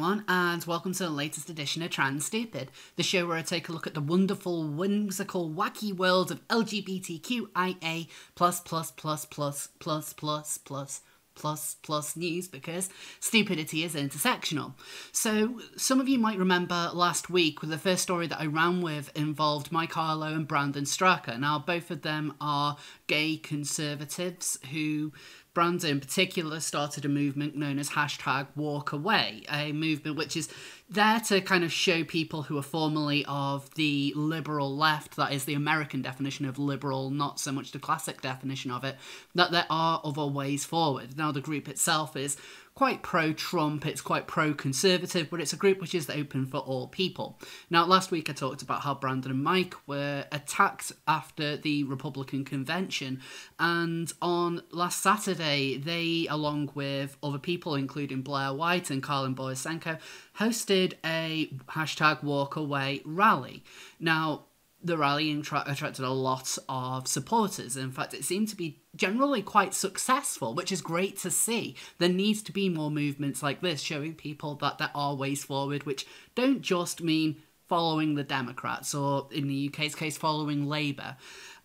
everyone, and welcome to the latest edition of Trans Stupid, the show where I take a look at the wonderful, whimsical, wacky world of LGBTQIA++++++++ news, because stupidity is intersectional. So some of you might remember last week with the first story that I ran with involved Mike Harlow and Brandon Straka. Now both of them are gay conservatives who, Brandon in particular, started a movement known as #WalkAway, a movement which is there to kind of show people who are formerly of the liberal left, that is the American definition of liberal, not so much the classic definition of it, that there are other ways forward. Now the group itself is quite pro-Trump, it's quite pro-conservative, but it's a group which is open for all people. Now, last week I talked about how Brandon and Mike were attacked after the Republican convention, and on last Saturday, they, along with other people, including Blair White and Karlin Borysenko, hosted a #WalkAway rally. Now, the rally attracted a lot of supporters. In fact, it seemed to be generally quite successful, which is great to see. There needs to be more movements like this, showing people that there are ways forward, which don't just mean following the Democrats, or in the UK's case, following Labour.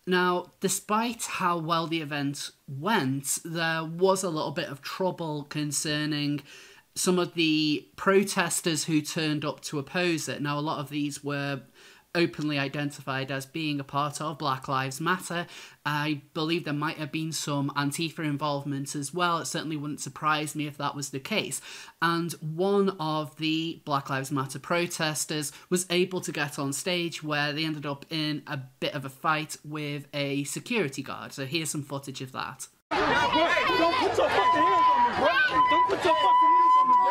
Now, despite how well the event went, there was a little bit of trouble concerning some of the protesters who turned up to oppose it. Now, a lot of these were openly identified as being a part of Black Lives Matter. I believe there might have been some Antifa involvement as well. It certainly wouldn't surprise me if that was the case. And one of the Black Lives Matter protesters was able to get on stage, where they ended up in a bit of a fight with a security guard. So here's some footage of that. Hey, don't put your fucking hands on me, bro. Don't put your fucking hands on me, bro.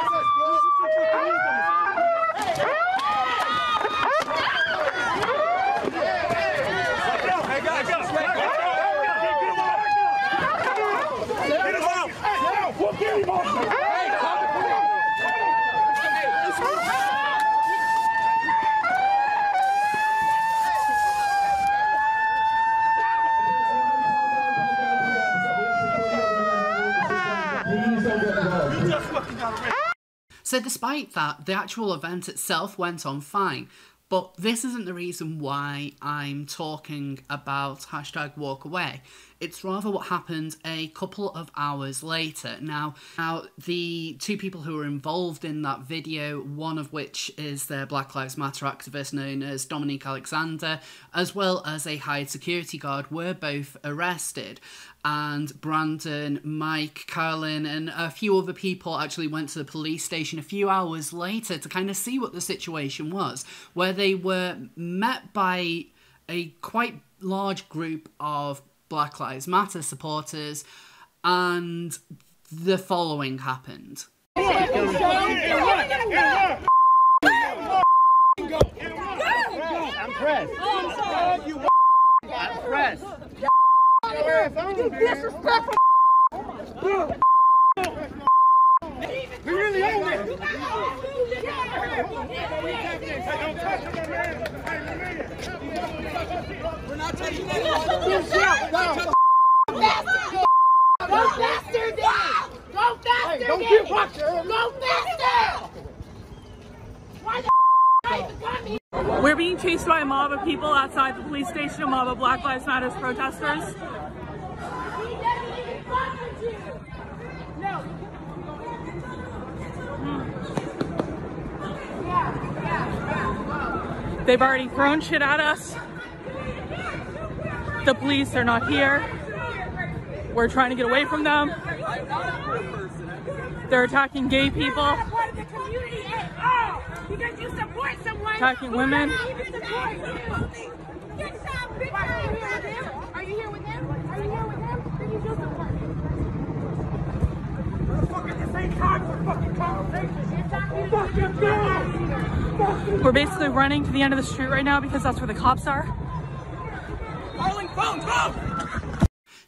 So despite that, the actual event itself went on fine. But this isn't the reason why I'm talking about #WalkAway. It's rather what happened a couple of hours later. Now, the two people who were involved in that video, one of which is the Black Lives Matter activist known as Dominique Alexander, as well as a hired security guard, were both arrested. And Brandon, Mike, Karlin, and a few other people actually went to the police station a few hours later to kind of see what the situation was, where they were met by a quite large group of Black Lives Matter supporters, and the following happened. I'm pressed. I'm pressed. You disrespectful. We really own it. We're not touching that. Go faster, Dan! Go faster, Don't Dan! get watched. Go faster! Why the We're being chased by a mob of people outside the police station, a mob of Black Lives Matter protesters. They've already thrown shit at us. The police are not here. We're trying to get away from them. They're attacking gay people. Attacking women. Are you here with them? Are you here with them? Then you just support them. This ain't time for fucking conversation. We're basically running to the end of the street right now because that's where the cops are.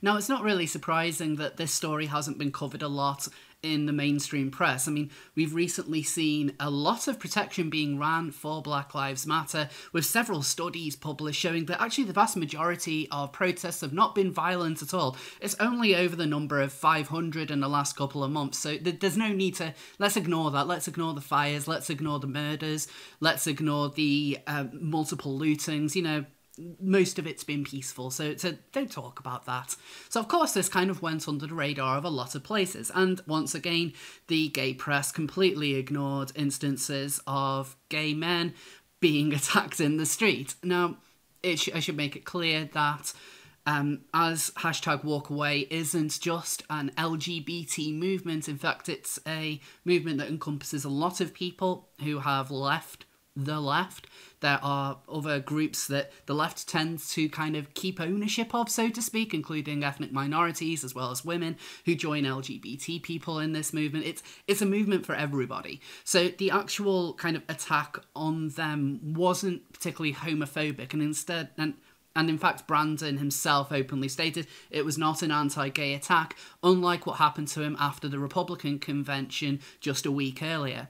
Now, it's not really surprising that this story hasn't been covered a lot in the mainstream press. I mean, we've recently seen a lot of protection being ran for Black Lives Matter, with several studies published showing that actually the vast majority of protests have not been violent at all. It's only over the number of 500 in the last couple of months, so there's no need to, let's ignore that, let's ignore the fires, let's ignore the murders, let's ignore the multiple lootings, you know, most of it's been peaceful, so don't talk about that. So of course this kind of went under the radar of a lot of places, and once again the gay press completely ignored instances of gay men being attacked in the street. Now, I should make it clear that as #WalkAway isn't just an LGBT movement. In fact, it's a movement that encompasses a lot of people who have left the left. There are other groups that the left tends to kind of keep ownership of, so to speak, including ethnic minorities as well as women who join LGBT people in this movement. It's a movement for everybody. So the actual kind of attack on them wasn't particularly homophobic, and instead, and in fact, Brandon himself openly stated it was not an anti-gay attack, unlike what happened to him after the Republican convention just a week earlier.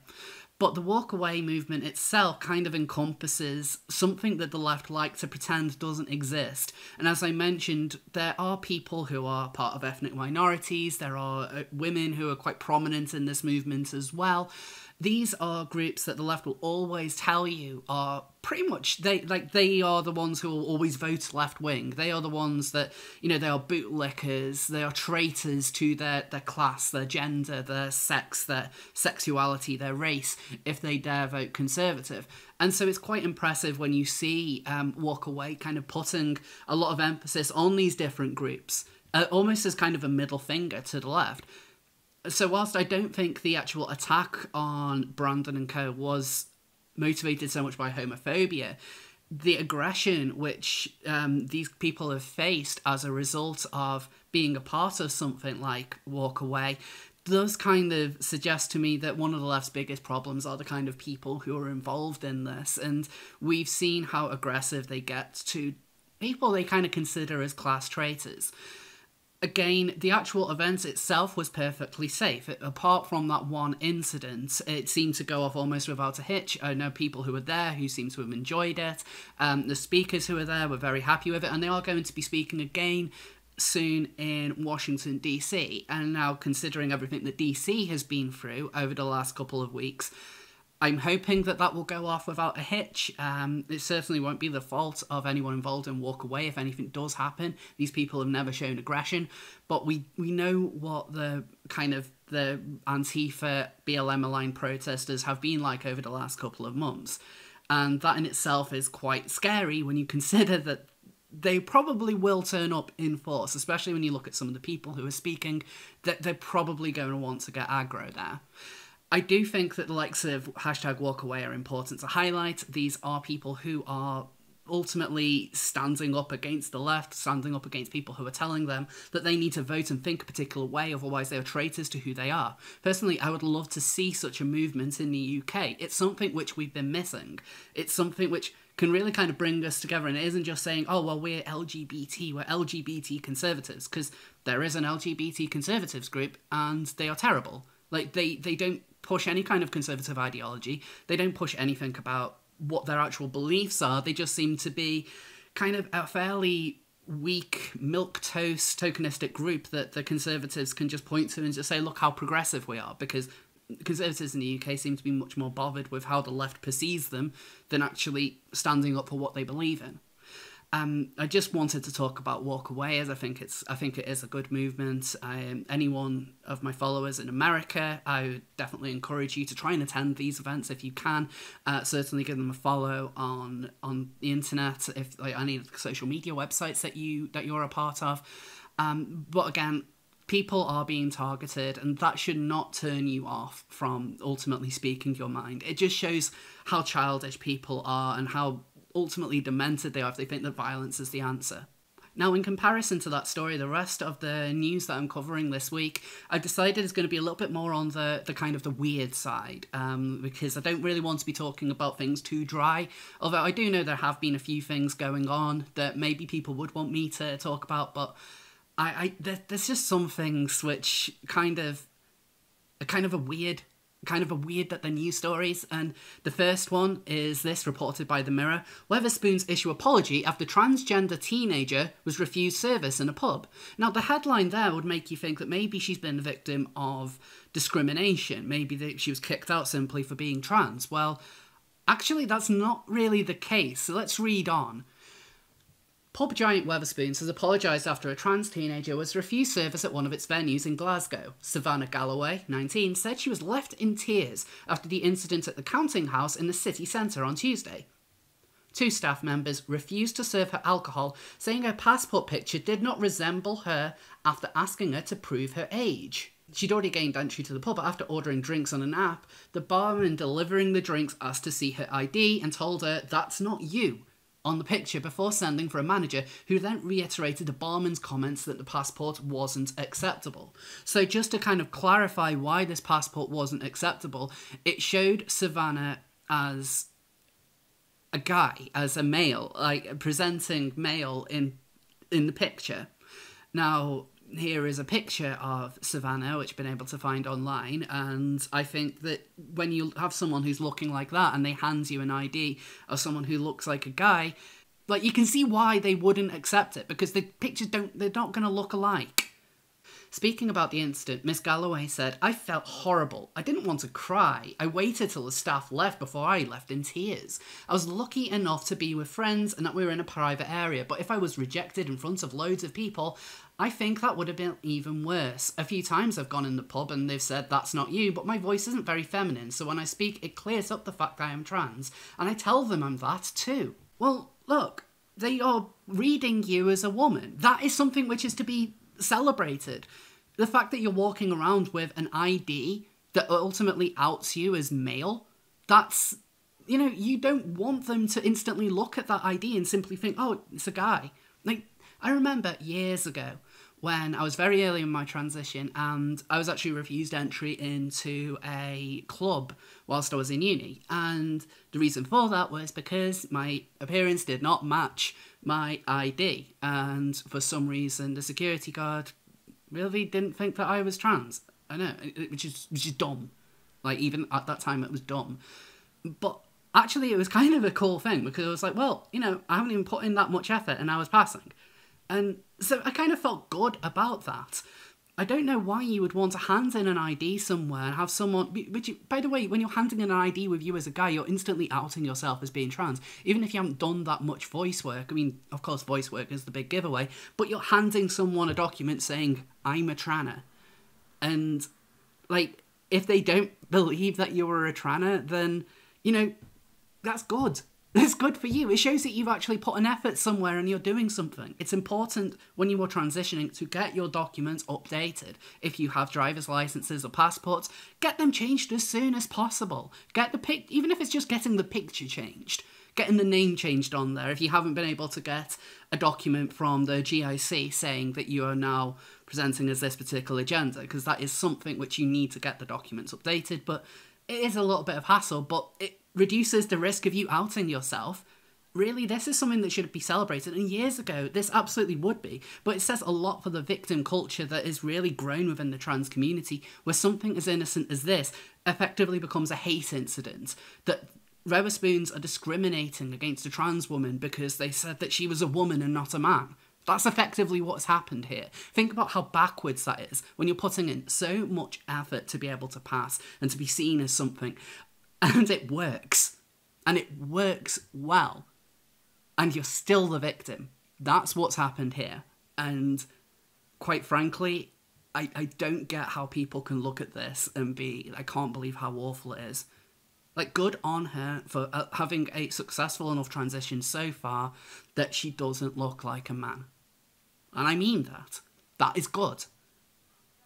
But the walk-away movement itself kind of encompasses something that the left like to pretend doesn't exist. And as I mentioned, there are people who are part of ethnic minorities, there are women who are quite prominent in this movement as well. These are groups that the left will always tell you are pretty much, they are the ones who will always vote left-wing. They are the ones that, you know, they are bootlickers, they are traitors to their class, their gender, their sex, their sexuality, their race, if they dare vote Conservative. And so it's quite impressive when you see walk-away kind of putting a lot of emphasis on these different groups, almost as kind of a middle finger to the left. So whilst I don't think the actual attack on Brandon and co was motivated so much by homophobia, the aggression which these people have faced as a result of being a part of something like Walk Away does kind of suggest to me that one of the left's biggest problems are the kind of people who are involved in this. And we've seen how aggressive they get to people they kind of consider as class traitors. Again, the actual event itself was perfectly safe. Apart from that one incident, it seemed to go off almost without a hitch. I know people who were there who seem to have enjoyed it. The speakers who were there were very happy with it, and they are going to be speaking again soon in Washington, D.C. And now, considering everything that D.C. has been through over the last couple of weeks, I'm hoping that that will go off without a hitch. It certainly won't be the fault of anyone involved in Walk Away if anything does happen. These people have never shown aggression, but we know what the kind of the Antifa, BLM-aligned protesters have been like over the last couple of months. And that in itself is quite scary when you consider that they probably will turn up in force, especially when you look at some of the people who are speaking, that they're probably going to want to get aggro there. I do think that the likes of #WalkAway are important to highlight. These are people who are ultimately standing up against the left, standing up against people who are telling them that they need to vote and think a particular way, otherwise they are traitors to who they are. Personally, I would love to see such a movement in the UK. It's something which we've been missing. It's something which can really kind of bring us together, and it isn't just saying, oh, well, we're LGBT, we're LGBT conservatives, because there is an LGBT conservatives group, and they are terrible. Like, they don't push any kind of conservative ideology. They don't push anything about what their actual beliefs are. They just seem to be kind of a fairly weak, milquetoast, tokenistic group that the conservatives can just point to and just say, look how progressive we are, because conservatives in the UK seem to be much more bothered with how the left perceives them than actually standing up for what they believe in. I just wanted to talk about Walk Away, as I think it is a good movement. Anyone of my followers in America, I would definitely encourage you to try and attend these events if you can. Certainly give them a follow on the internet, if like any of the social media websites that you're a part of. But again, people are being targeted, and that should not turn you off from ultimately speaking your mind. It just shows how childish people are and how ultimately demented they are if they think that violence is the answer. Now, in comparison to that story, the rest of the news that I'm covering this week, I decided is going to be a little bit more on the kind of the weird side, because I don't really want to be talking about things too dry, although I do know there have been a few things going on that maybe people would want me to talk about, but there's just some things which kind of are kind of a weird that they're news stories, and the first one is this, reported by The Mirror. Weatherspoons issue apology after transgender teenager was refused service in a pub. Now, the headline there would make you think that maybe she's been the victim of discrimination, maybe that she was kicked out simply for being trans. Well, actually, that's not really the case, so let's read on. Pub giant Weatherspoons has apologised after a trans teenager was refused service at one of its venues in Glasgow. Savannah Galloway, 19, said she was left in tears after the incident at the Counting House in the city centre on Tuesday. 2 staff members refused to serve her alcohol, saying her passport picture did not resemble her after asking her to prove her age. She'd already gained entry to the pub, but after ordering drinks on an app, the barman delivering the drinks asked to see her ID and told her, "That's not you," on the picture, before sending for a manager who then reiterated the barman's comments that the passport wasn't acceptable. So just to kind of clarify why this passport wasn't acceptable, it showed Savannah as a guy, as a male, like presenting male in the picture. Now, here is a picture of Savannah, which I've been able to find online, and I think that when you have someone who's looking like that and they hand you an ID of someone who looks like a guy, like, you can see why they wouldn't accept it, because the pictures they're not going to look alike. Speaking about the incident, Miss Galloway said, "I felt horrible. I didn't want to cry. I waited till the staff left before I left in tears. I was lucky enough to be with friends and that we were in a private area, but if I was rejected in front of loads of people, I think that would have been even worse. A few times I've gone in the pub and they've said, 'That's not you,' but my voice isn't very feminine, so when I speak, it clears up the fact I am trans, and I tell them I'm that too." Well, look, they are reading you as a woman. That is something which is to be celebrated. The fact that you're walking around with an ID that ultimately outs you as male, that's, you know, you don't want them to instantly look at that ID and simply think, "Oh, it's a guy." Like, I remember years ago when I was very early in my transition and I was actually refused entry into a club whilst I was in uni. And the reason for that was because my appearance did not match my ID. And for some reason, the security guard really didn't think that I was trans. I know, which is dumb. Like, even at that time, it was dumb. But actually, it was kind of a cool thing because I was like, well, you know, I haven't even put in that much effort and I was passing. And so I kind of felt good about that. I don't know why you would want to hand in an ID somewhere and have someone... Which, by the way, when you're handing in an ID with you as a guy, you're instantly outing yourself as being trans. Even if you haven't done that much voice work. I mean, of course, voice work is the big giveaway. But you're handing someone a document saying, "I'm a tranner." And, like, if they don't believe that you're a tranner, then, you know, that's good. It's good for you. It shows that you've actually put an effort somewhere and you're doing something. It's important when you are transitioning to get your documents updated. If you have driver's licenses or passports, get them changed as soon as possible. Get the even if it's just getting the picture changed, getting the name changed on there. If you haven't been able to get a document from the GIC saying that you are now presenting as this particular gender, because that is something which you need to get the documents updated, but it is a little bit of hassle, but it reduces the risk of you outing yourself. Really, this is something that should be celebrated, and years ago, this absolutely would be, but it says a lot for the victim culture that is really grown within the trans community, where something as innocent as this effectively becomes a hate incident, that Weatherspoons are discriminating against a trans woman because they said that she was a woman and not a man. That's effectively what's happened here. Think about how backwards that is when you're putting in so much effort to be able to pass and to be seen as something. And it works. And it works well. And you're still the victim. That's what's happened here. And quite frankly, I don't get how people can look at this and be, I can't believe how awful it is. Like, good on her for having a successful enough transition so far that she doesn't look like a man. And I mean that. That is good.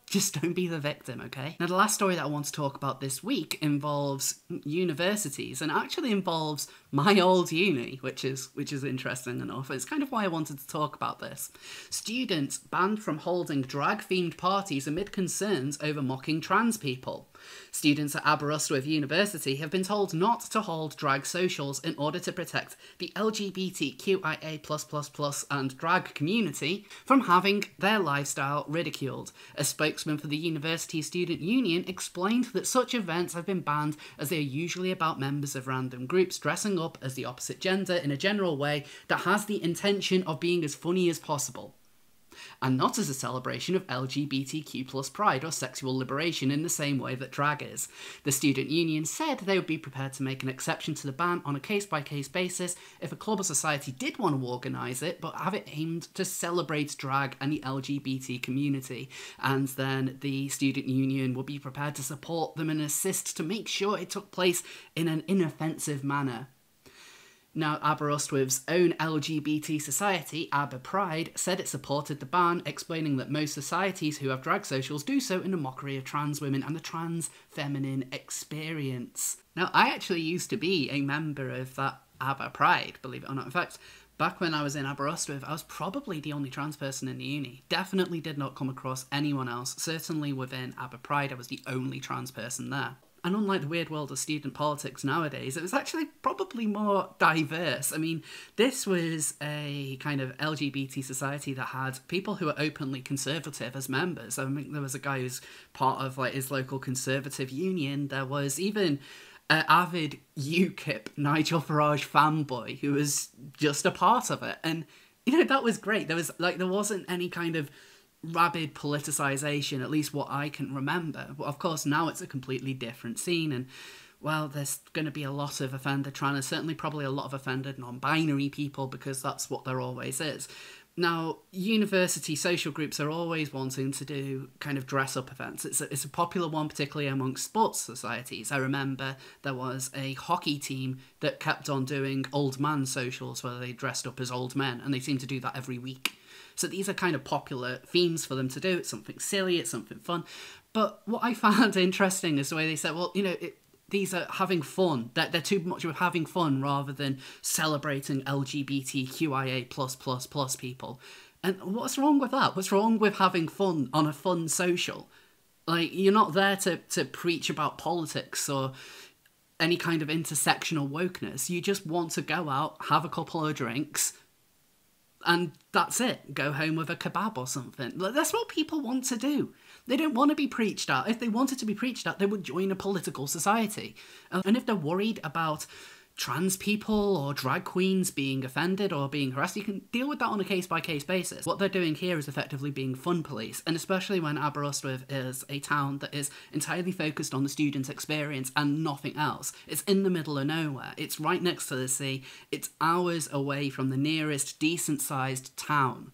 Just don't be the victim, okay? Now, the last story that I want to talk about this week involves universities, and actually involves my old uni, which is interesting enough. It's kind of why I wanted to talk about this. Students banned from holding drag-themed parties amid concerns over mocking trans people. Students at Aberystwyth University have been told not to hold drag socials in order to protect the LGBTQIA++ and drag community from having their lifestyle ridiculed. A spokesman for the University Student Union explained that such events have been banned as they are usually about members of random groups dressing up as the opposite gender in a general way that has the intention of being as funny as possible, and not as a celebration of LGBTQ+ pride or sexual liberation in the same way that drag is. The student union said they would be prepared to make an exception to the ban on a case-by-case basis if a club or society did want to organise it, but have it aimed to celebrate drag and the LGBT community, and then the student union would be prepared to support them and assist to make sure it took place in an inoffensive manner. Now, Aberystwyth's own LGBT society, Aber Pride, said it supported the ban, explaining that most societies who have drag socials do so in a mockery of trans women and the trans feminine experience. Now, I actually used to be a member of that Aber Pride, believe it or not. In fact, back when I was in Aberystwyth, I was probably the only trans person in the uni. Definitely did not come across anyone else. Certainly within Aber Pride, I was the only trans person there. And unlike the weird world of student politics nowadays, it was actually probably more diverse. I mean, this was a kind of LGBT society that had people who were openly conservative as members. I mean, there was a guy who's part of like his local conservative union. There was even an avid UKIP Nigel Farage fanboy who was just a part of it. And, you know, that was great. There wasn't any kind of rabid politicisation, at least what I can remember. But of course now it's a completely different scene, and well, there's going to be a lot of offended trans, certainly probably a lot of offended non-binary people, because that's what there always is. Now, university social groups are always wanting to do kind of dress-up events. It's a popular one, particularly amongst sports societies. I remember there was a hockey team that kept on doing old man socials where they dressed up as old men, and they seem to do that every week. So these are kind of popular themes for them to do. It's something silly, it's something fun. But what I found interesting is the way they said, well, you know, these are having fun. They're too much of having fun rather than celebrating LGBTQIA++ people. And what's wrong with that? What's wrong with having fun on a fun social? Like, you're not there to preach about politics or any kind of intersectional wokeness. You just want to go out, have a couple of drinks, and that's it. Go home with a kebab or something. That's what people want to do. They don't want to be preached at. If they wanted to be preached at, they would join a political society. And if they're worried about trans people or drag queens being offended or being harassed, you can deal with that on a case-by-case basis. What they're doing here is effectively being fun police, and especially when Aberystwyth is a town that is entirely focused on the student experience and nothing else. It's in the middle of nowhere. It's right next to the sea. It's hours away from the nearest decent-sized town.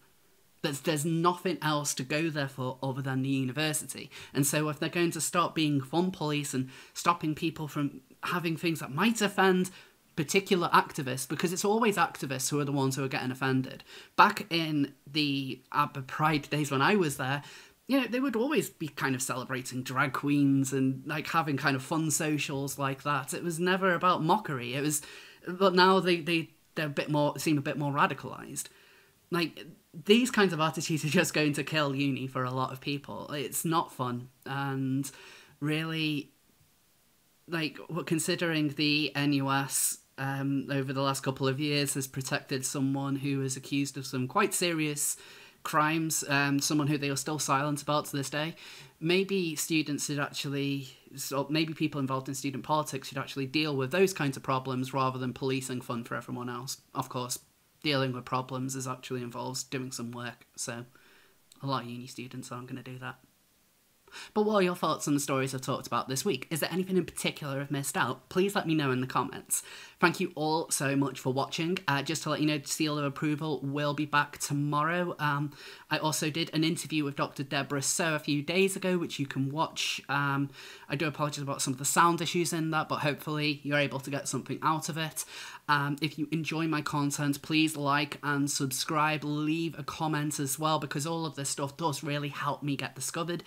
There's nothing else to go there for other than the university. And so if they're going to start being fun police and stopping people from having things that might offend particular activists, because it's always activists who are the ones who are getting offended. Back in the Aber Pride days when I was there, you know, they would always be kind of celebrating drag queens and like having kind of fun socials like that. It was never about mockery. It was, but now they're a bit more, seem a bit more radicalized. Like, these kinds of attitudes are just going to kill uni for a lot of people. It's not fun, and really, like, considering the NUS over the last couple of years has protected someone who is accused of some quite serious crimes, someone who they are still silent about to this day, maybe students should actually, so maybe people involved in student politics should actually deal with those kinds of problems rather than policing fun for everyone else. Of course, dealing with problems is actually involves doing some work, so a lot of uni students aren't going to do that. But what are your thoughts on the stories I've talked about this week? Is there anything in particular I've missed out? Please let me know in the comments. Thank you all so much for watching. Just to let you know, Seal of Approval will be back tomorrow. I also did an interview with Dr. Deborah So a few days ago, which you can watch. I do apologise about some of the sound issues in that, but hopefully you're able to get something out of it. If you enjoy my content, please like and subscribe. Leave a comment as well, because all of this stuff does really help me get discovered.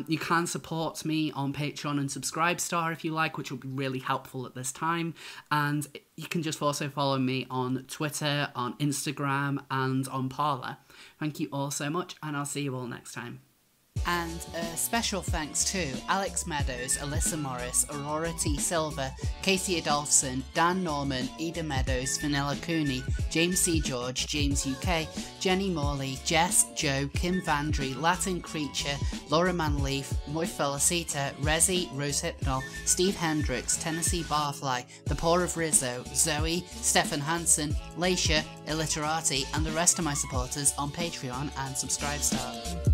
You can support me on Patreon and Subscribestar if you like, which will be really helpful at this time. And you can just also follow me on Twitter, on Instagram, and on Parler. Thank you all so much, and I'll see you all next time. And a special thanks to Alex Meadows, Alyssa Morris, Aurora T. Silver, Casey Adolphson, Dan Norman, Ida Meadows, Vanilla Cooney, James C. George, James UK, Jenny Morley, Jess, Joe, Kim Vandry, Latin Creature, Laura Manleaf, Moy Felicita, Rezi, Rose Hypnol, Steve Hendricks, Tennessee Barfly, The Poor of Rizzo, Zoe, Stefan Hansen, Laisha, Illiterati, and the rest of my supporters on Patreon and Subscribestar.